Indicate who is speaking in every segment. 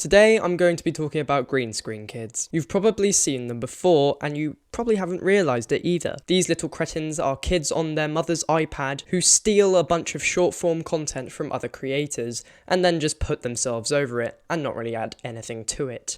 Speaker 1: Today I'm going to be talking about green screen kids. You've probably seen them before and you probably haven't realised it either. These little cretins are kids on their mother's iPad who steal a bunch of short form content from other creators and then just put themselves over it and not really add anything to it.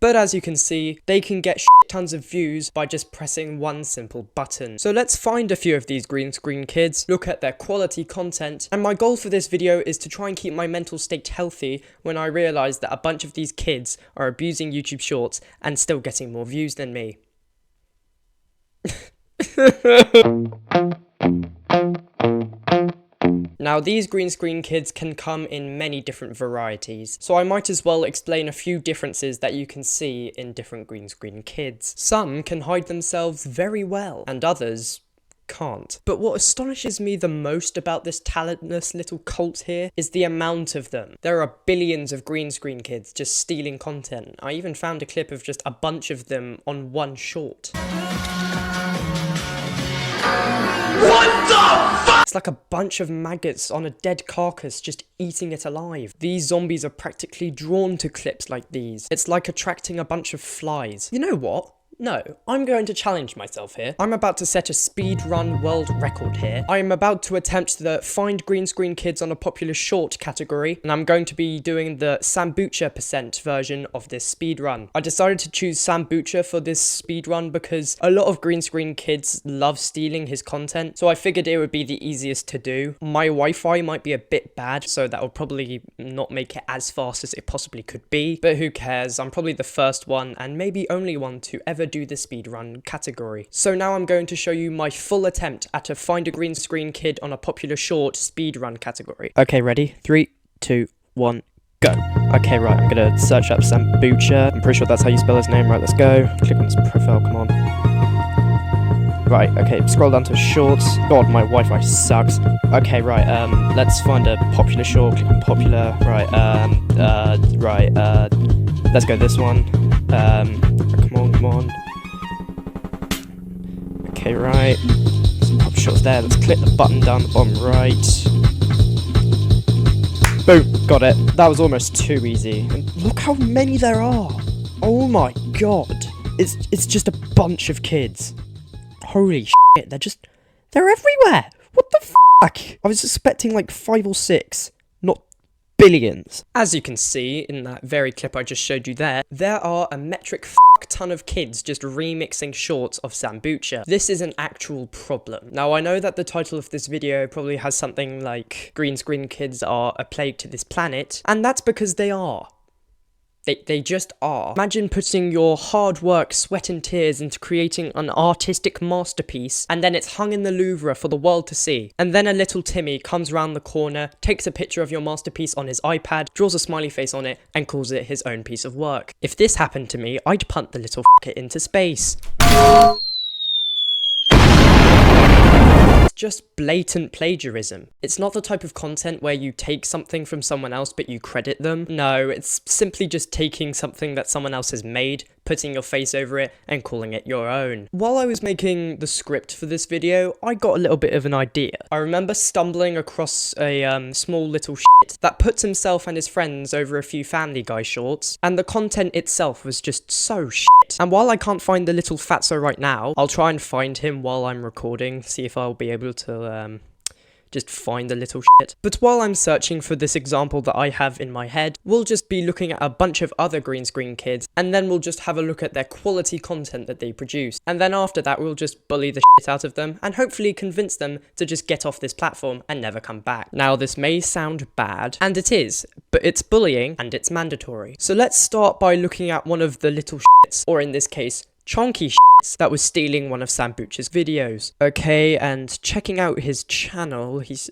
Speaker 1: But as you can see, they can get tons of views by just pressing one simple button. So let's find a few of these green screen kids, look at their quality content, and my goal for this video is to try and keep my mental state healthy when I realise that a bunch of these kids are abusing YouTube Shorts and still getting more views than me. Now, these green screen kids can come in many different varieties, so I might as well explain a few differences that you can see in different green screen kids. Some can hide themselves very well, and others can't. But what astonishes me the most about this talentless little cult here is the amount of them. There are billions of green screen kids just stealing content. I even found a clip of just a bunch of them on one short. What the fuck? It's like a bunch of maggots on a dead carcass just eating it alive. These zombies are practically drawn to clips like these. It's like attracting a bunch of flies. You know what? No, I'm going to challenge myself here. I'm about to set a speedrun world record here. I am about to attempt the find green screen kids on a popular short category, and I'm going to be doing the Sambucha % version of this speedrun. I decided to choose Sambucha for this speedrun because a lot of green screen kids love stealing his content, so I figured it would be the easiest to do. My Wi-Fi might be a bit bad, so that will probably not make it as fast as it possibly could be, but who cares? I'm probably the first one, and maybe only one to ever do the speedrun category. So now I'm going to show you my full attempt at a find a green screen kid on a popular short speedrun category. Okay, ready? 3, 2, 1, go. Okay, right, I'm gonna search up Sambucha. I'm pretty sure that's how you spell his name. Right, let's go. Click on his profile, come on. Right, okay, scroll down to shorts. God, my Wi-Fi sucks. Okay, right, let's find a popular short. Click on popular. Right, let's go this one. Come on. Okay, right. Some pop shots there. Let's click the button down the bottom right. Boom, got it. That was almost too easy. And look how many there are. Oh my god. It's just a bunch of kids. Holy shit, they're everywhere. What the fuck? I was expecting like 5 or 6, not billions. As you can see in that very clip I just showed you there are a metric ton of kids just remixing shorts of Sambucha. This is an actual problem. Now, I know that the title of this video probably has something like green screen kids are a plague to this planet, and that's because they are. They just are. Imagine putting your hard work, sweat and tears into creating an artistic masterpiece, and then it's hung in the Louvre for the world to see. And then a little Timmy comes round the corner, takes a picture of your masterpiece on his iPad, draws a smiley face on it, and calls it his own piece of work. If this happened to me, I'd punt the little f***er into space. Just blatant plagiarism. It's not the type of content where you take something from someone else but you credit them. No, it's simply just taking something that someone else has made, putting your face over it, and calling it your own. While I was making the script for this video, I got a little bit of an idea. I remember stumbling across a small little shit that puts himself and his friends over a few Family Guy shorts, and the content itself was just so shit. And while I can't find the little fatso right now, I'll try and find him while I'm recording, see if I'll be able to just find the little shit. But while I'm searching for this example that I have in my head, we'll just be looking at a bunch of other green screen kids, and then we'll just have a look at their quality content that they produce. And then after that, we'll just bully the shit out of them, and hopefully convince them to just get off this platform and never come back. Now, this may sound bad, and it is, but it's bullying, and it's mandatory. So let's start by looking at one of the little shits, or in this case, chonky shits, that was stealing one of Sambucha's videos. Okay, and checking out his channel, he's...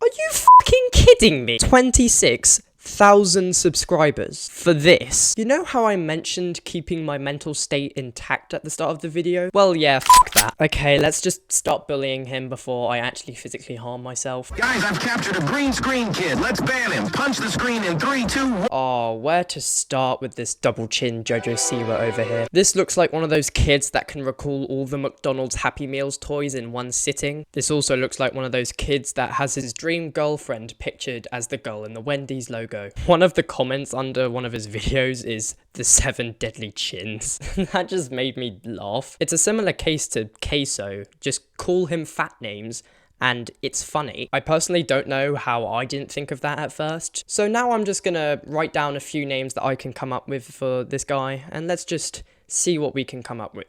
Speaker 1: Are you fucking kidding me? 26 1,000 subscribers for this. You know how I mentioned keeping my mental state intact at the start of the video? Well, yeah, f that. Okay, let's just stop bullying him before I actually physically harm myself.
Speaker 2: Guys, I've captured a green screen kid. Let's ban him. Punch the screen in 3, 2, 1.
Speaker 1: Oh, where to start with this double chin Jojo Siwa over here? This looks like one of those kids that can recall all the McDonald's Happy Meals toys in one sitting. This also looks like one of those kids that has his dream girlfriend pictured as the girl in the Wendy's logo. One of the comments under one of his videos is the 7 deadly chins. That just made me laugh. It's a similar case to Queso. Just call him fat names and it's funny. I personally don't know how I didn't think of that at first. So now I'm just gonna write down a few names that I can come up with for this guy, and let's just see what we can come up with.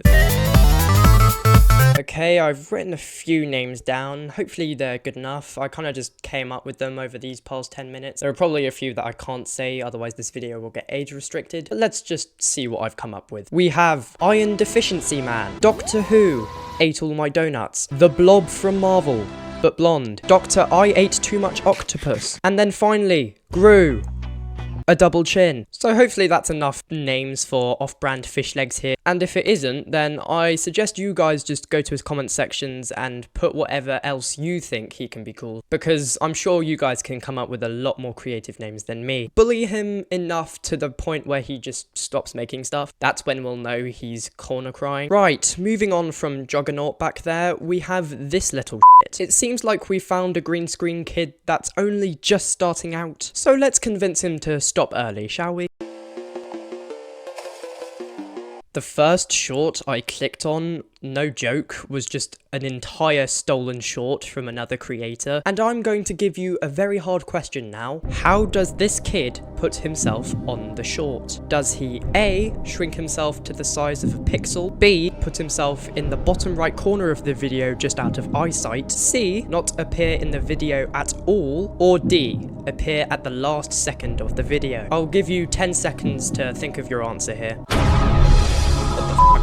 Speaker 1: Okay, I've written a few names down. Hopefully they're good enough. I kind of just came up with them over these past 10 minutes. There are probably a few that I can't say, otherwise this video will get age restricted. But let's just see what I've come up with. We have Iron Deficiency Man, Doctor Who, Ate All My Donuts, The Blob from Marvel, but blonde, Dr. I Ate Too Much Octopus, and then finally, Gru, a double chin. So hopefully that's enough names for off-brand fish legs here. And if it isn't, then I suggest you guys just go to his comment sections and put whatever else you think he can be called, because I'm sure you guys can come up with a lot more creative names than me. Bully him enough to the point where he just stops making stuff. That's when we'll know he's corner crying. Right, moving on from Juggernaut back there, we have this little shit. It seems like we found a green screen kid that's only just starting out. So let's convince him to stop early, shall we? The first short I clicked on, no joke, was just an entire stolen short from another creator. And I'm going to give you a very hard question now. How does this kid put himself on the short? Does he A, shrink himself to the size of a pixel, B, put himself in the bottom right corner of the video just out of eyesight, C, not appear in the video at all, or D, appear at the last second of the video? I'll give you 10 seconds to think of your answer here. What the fuck?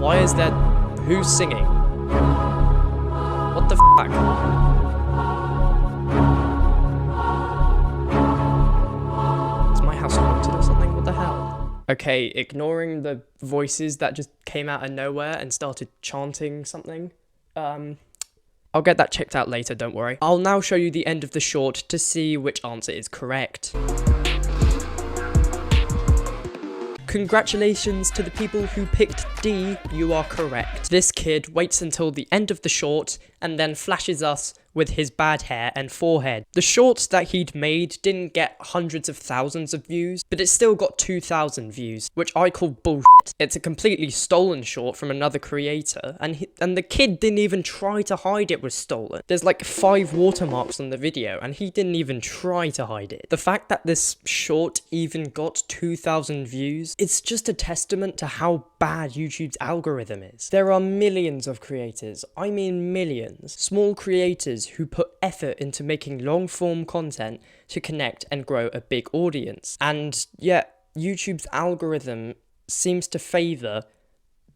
Speaker 1: Why is there, who's singing? What the fuck? Is my house haunted or something? What the hell? Okay, ignoring the voices that just came out of nowhere and started chanting something. I'll get that checked out later, don't worry. I'll now show you the end of the short to see which answer is correct. Congratulations to the people who picked D, you are correct. This kid waits until the end of the short and then flashes us with his bad hair and forehead. The short that he'd made didn't get hundreds of thousands of views, but it still got 2,000 views, which I call bullshit. It's a completely stolen short from another creator, and the kid didn't even try to hide it was stolen. There's like 5 watermarks on the video, and he didn't even try to hide it. The fact that this short even got 2,000 views, it's just a testament to how bad YouTube's algorithm is. There are millions of creators, I mean millions, small creators who put effort into making long-form content to connect and grow a big audience. And yet, YouTube's algorithm seems to favour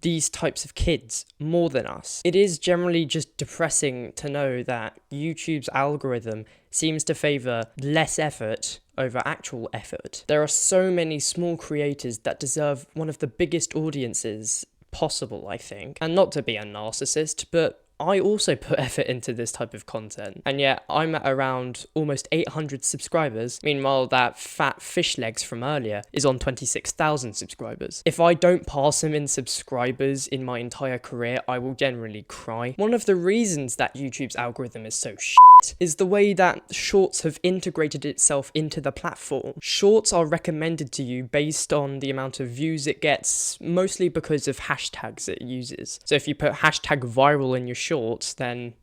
Speaker 1: these types of kids more than us. It is generally just depressing to know that YouTube's algorithm seems to favour less effort over actual effort. There are so many small creators that deserve one of the biggest audiences possible, I think. And not to be a narcissist, but I also put effort into this type of content, and yet I'm at around almost 800 subscribers. Meanwhile, that fat fish legs from earlier is on 26,000 subscribers. If I don't pass him in subscribers in my entire career, I will generally cry. One of the reasons that YouTube's algorithm is so shit is the way that Shorts have integrated itself into the platform. Shorts are recommended to you based on the amount of views it gets, mostly because of hashtags it uses. So if you put hashtag viral in your shorts, then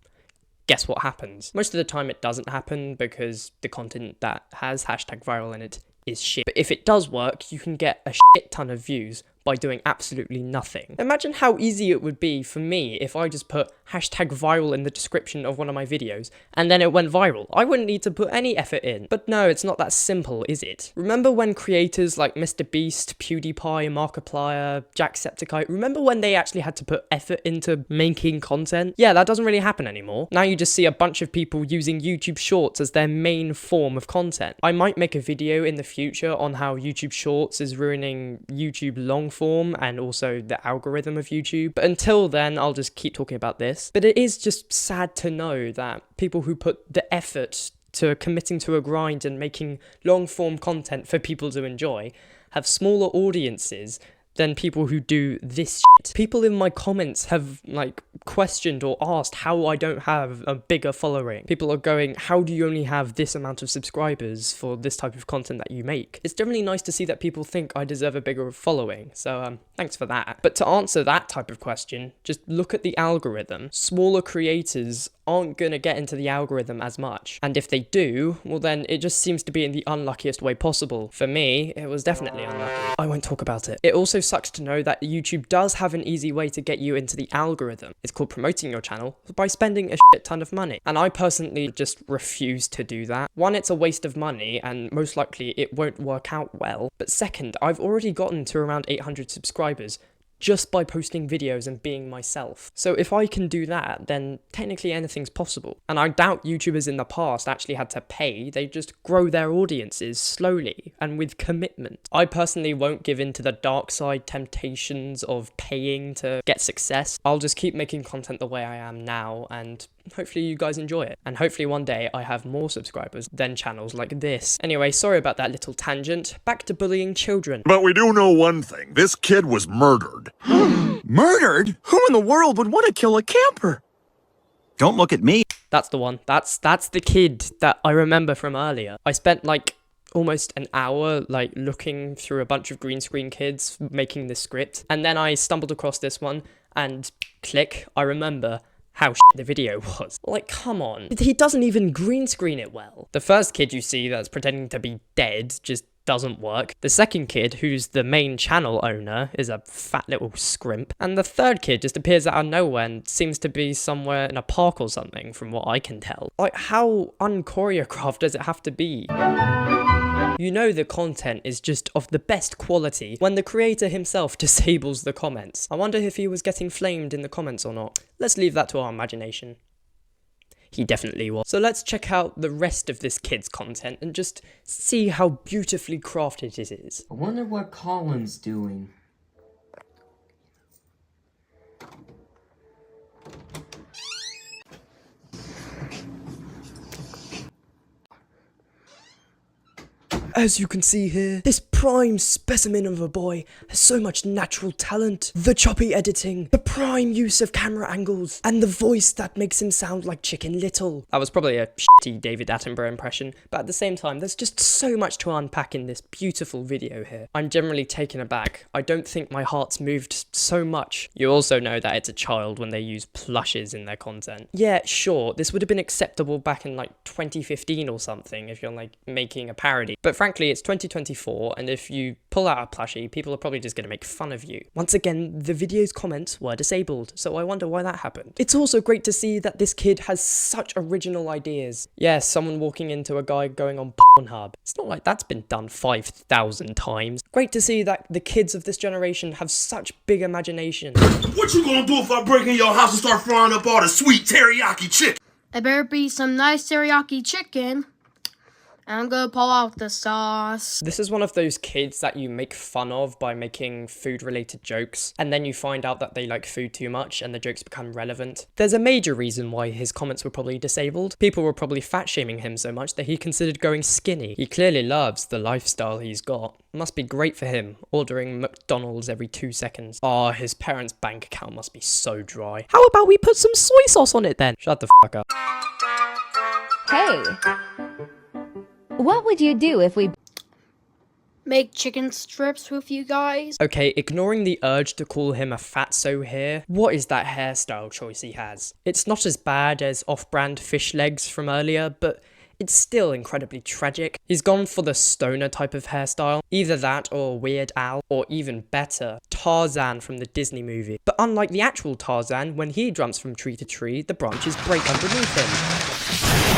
Speaker 1: guess what happens? Most of the time it doesn't happen because the content that has hashtag viral in it is shit. But if it does work, you can get a shit ton of views by by doing absolutely nothing. Imagine how easy it would be for me if I just put #viral in the description of one of my videos and then it went viral. I wouldn't need to put any effort in. But no, it's not that simple, is it? Remember when creators like Mr. Beast, PewDiePie, Markiplier, Jacksepticeye, remember when they actually had to put effort into making content? Yeah, that doesn't really happen anymore. Now you just see a bunch of people using YouTube Shorts as their main form of content. I might make a video in the future on how YouTube Shorts is ruining YouTube long form and also the algorithm of YouTube. But until then, I'll just keep talking about this. But it is just sad to know that people who put the effort to committing to a grind and making long form content for people to enjoy have smaller audiences than people who do this shit. People in my comments have like questioned or asked how I don't have a bigger following. People are going, how do you only have this amount of subscribers for this type of content that you make? It's definitely nice to see that people think I deserve a bigger following, so thanks for that. But to answer that type of question, just look at the algorithm. Smaller creators aren't gonna get into the algorithm as much, and if they do, well then it just seems to be in the unluckiest way possible. For me, it was definitely unlucky. I won't talk about it. It also sucks to know that YouTube does have an easy way to get you into the algorithm. It's called promoting your channel by spending a shit ton of money, and I personally just refuse to do that. One, it's a waste of money and most likely it won't work out well, but second, I've already gotten to around 800 subscribers just by posting videos and being myself. So if I can do that, then technically anything's possible. And I doubt YouTubers in the past actually had to pay, they just grow their audiences slowly and with commitment. I personally won't give in to the dark side temptations of paying to get success. I'll just keep making content the way I am now, and hopefully you guys enjoy it. And hopefully one day I have more subscribers than channels like this. Anyway, sorry about that little tangent. Back to bullying children.
Speaker 3: But we do know one thing. This kid was murdered.
Speaker 4: Murdered? Who in the world would want to kill a camper? Don't look at me.
Speaker 1: That's the one. That's the kid that I remember from earlier. I spent like almost an hour like looking through a bunch of green screen kids making this script, and then I stumbled across this one and click, I remember how the video was. Like, come on. He doesn't even green screen it well. The first kid you see that's pretending to be dead just doesn't work. The second kid, who's the main channel owner, is a fat little scrimp. And the third kid just appears out of nowhere and seems to be somewhere in a park or something, from what I can tell. Like, how unchoreographed does it have to be? You know the content is just of the best quality when the creator himself disables the comments. I wonder if he was getting flamed in the comments or not. Let's leave that to our imagination. He definitely was. So let's check out the rest of this kid's content and just see how beautifully crafted it is.
Speaker 5: I wonder what Colin's doing.
Speaker 1: As you can see here, this prime specimen of a boy has so much natural talent. The choppy editing, the prime use of camera angles, and the voice that makes him sound like Chicken Little. That was probably a shitty David Attenborough impression, but at the same time, there's just so much to unpack in this beautiful video here. I'm generally taken aback. I don't think my heart's moved so much. You also know that it's a child when they use plushes in their content. Yeah, sure, this would have been acceptable back in like 2015 or something if you're like making a parody, but frankly, it's 2024, and if you pull out a plushie, people are probably just going to make fun of you. Once again, the video's comments were disabled, so I wonder why that happened. It's also great to see that this kid has such original ideas. Yes, someone walking into a guy going on Pornhub. It's not like that's been done 5,000 times. Great to see that the kids of this generation have such big imagination.
Speaker 6: What you gonna do if I break in your house and start frying up all the sweet teriyaki chicken?
Speaker 7: It better be some nice teriyaki chicken. I'm gonna pull out the sauce.
Speaker 1: This is one of those kids that you make fun of by making food-related jokes, and then you find out that they like food too much and the jokes become relevant. There's a major reason why his comments were probably disabled. People were probably fat-shaming him so much that he considered going skinny. He clearly loves the lifestyle he's got. Must be great for him, ordering McDonald's every 2 seconds. Oh, his parents' bank account must be so dry. How about we put some soy sauce on it then? Shut the fuck up.
Speaker 8: Hey, what would you do if we
Speaker 7: Make chicken strips with you guys.
Speaker 1: Okay, ignoring the urge to call him a fatso here, what is that hairstyle choice he has? It's not as bad as off-brand fish legs from earlier, but it's still incredibly tragic. He's gone for the stoner type of hairstyle, either that or Weird Al, or even better, Tarzan from the Disney movie. But unlike the actual Tarzan, when he jumps from tree to tree, the branches break underneath him.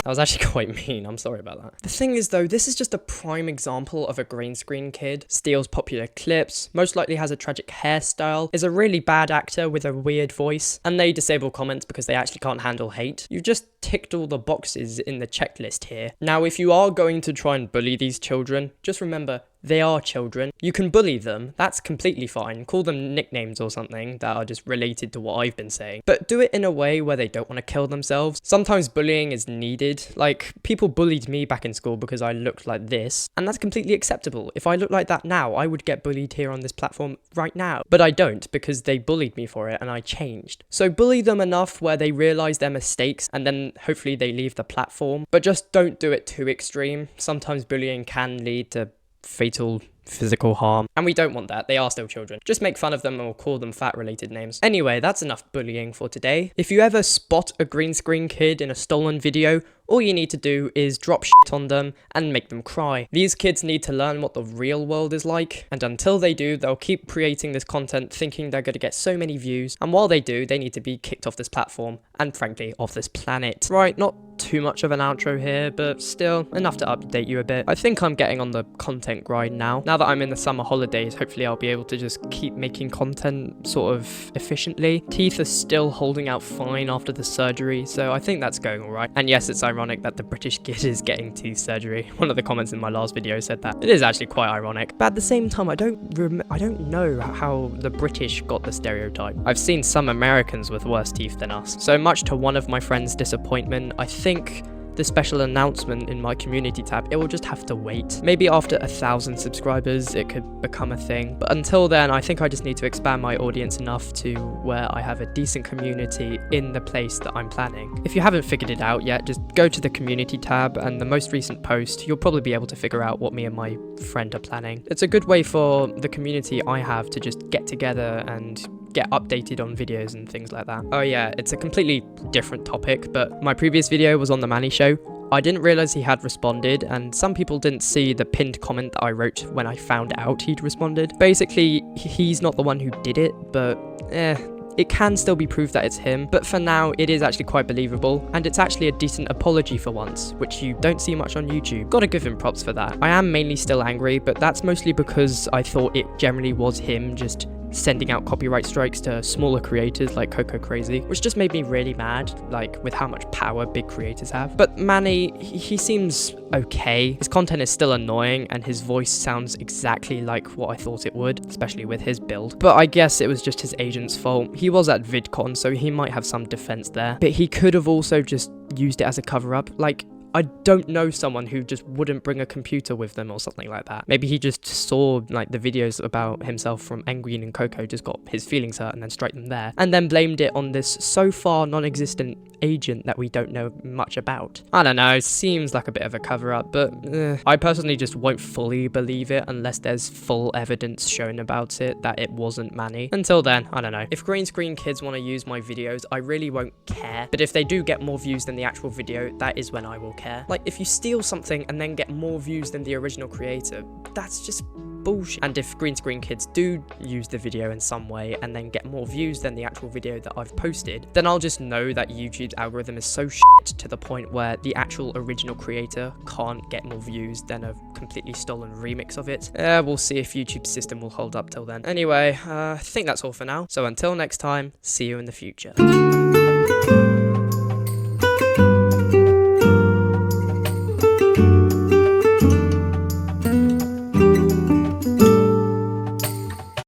Speaker 1: That was actually quite mean, I'm sorry about that. The thing is though, this is just a prime example of a green screen kid, steals popular clips, most likely has a tragic hairstyle, is a really bad actor with a weird voice, and they disable comments because they actually can't handle hate. You've just ticked all the boxes in the checklist here. Now, if you are going to try and bully these children, just remember, they are children. You can bully them, that's completely fine. Call them nicknames or something that are just related to what I've been saying. But do it in a way where they don't want to kill themselves. Sometimes bullying is needed. Like, people bullied me back in school because I looked like this, and that's completely acceptable. If I look like that now, I would get bullied here on this platform right now. But I don't, because they bullied me for it and I changed. So bully them enough where they realise their mistakes and then hopefully they leave the platform. But just don't do it too extreme. Sometimes bullying can lead to fatal physical harm, and we don't want that. They are still children. Just make fun of them or call them fat related names. Anyway, that's enough bullying for today. If you ever spot a green screen kid in a stolen video, all you need to do is drop shit on them and make them cry. These kids need to learn what the real world is like, and until they do, they'll keep creating this content thinking they're going to get so many views, and while they do, they need to be kicked off this platform, and frankly, off this planet. Right, not too much of an outro here, but still, enough to update you a bit. I think I'm getting on the content grind now. Now that I'm in the summer holidays, hopefully I'll be able to just keep making content sort of efficiently. Teeth are still holding out fine after the surgery, so I think that's going alright. And yes, it's ironic that the British kid is getting teeth surgery. One of the comments in my last video said that. It is actually quite ironic, but at the same time, I don't know how the British got the stereotype. I've seen some Americans with worse teeth than us. So much to one of my friends' disappointment, I think the special announcement in my community tab, it will just have to wait. Maybe after 1,000 subscribers, it could become a thing. But until then, I think I just need to expand my audience enough to where I have a decent community in the place that I'm planning. If you haven't figured it out yet, just go to the community tab and the most recent post, you'll probably be able to figure out what me and my friend are planning. It's a good way for the community I have to just get together and get updated on videos and things like that. Oh yeah, it's a completely different topic, but my previous video was on the Manny show. I didn't realize he had responded, and some people didn't see the pinned comment that I wrote when I found out he'd responded. Basically, he's not the one who did it, but it can still be proved that it's him, but for now, it is actually quite believable, and it's actually a decent apology for once, which you don't see much on YouTube. Gotta give him props for that. I am mainly still angry, but that's mostly because I thought it generally was him just sending out copyright strikes to smaller creators like Coco Crazy, which just made me really mad, like with how much power big creators have. But Manny, he seems okay. His content is still annoying and his voice sounds exactly like what I thought it would, especially with his build. But I guess it was just his agent's fault. He was at VidCon, so he might have some defense there. But he could have also just used it as a cover-up. Like, I don't know someone who just wouldn't bring a computer with them or something like that. Maybe he just saw like the videos about himself from Angwin and Coco, just got his feelings hurt and then straight them there, and then blamed it on this so far non-existent agent that we don't know much about. I don't know, seems like a bit of a cover-up, but I personally just won't fully believe it unless there's full evidence shown about it that it wasn't Manny. Until then, I don't know. If green screen kids want to use my videos, I really won't care, but if they do get more views than the actual video, that is when I will care. Like, if you steal something and then get more views than the original creator, that's just bullshit. And if green screen kids do use the video in some way and then get more views than the actual video that I've posted, then I'll just know that YouTube's algorithm is so shit to the point where the actual original creator can't get more views than a completely stolen remix of it. We'll see if YouTube's system will hold up till then. Anyway, I think that's all for now. So until next time, see you in the future.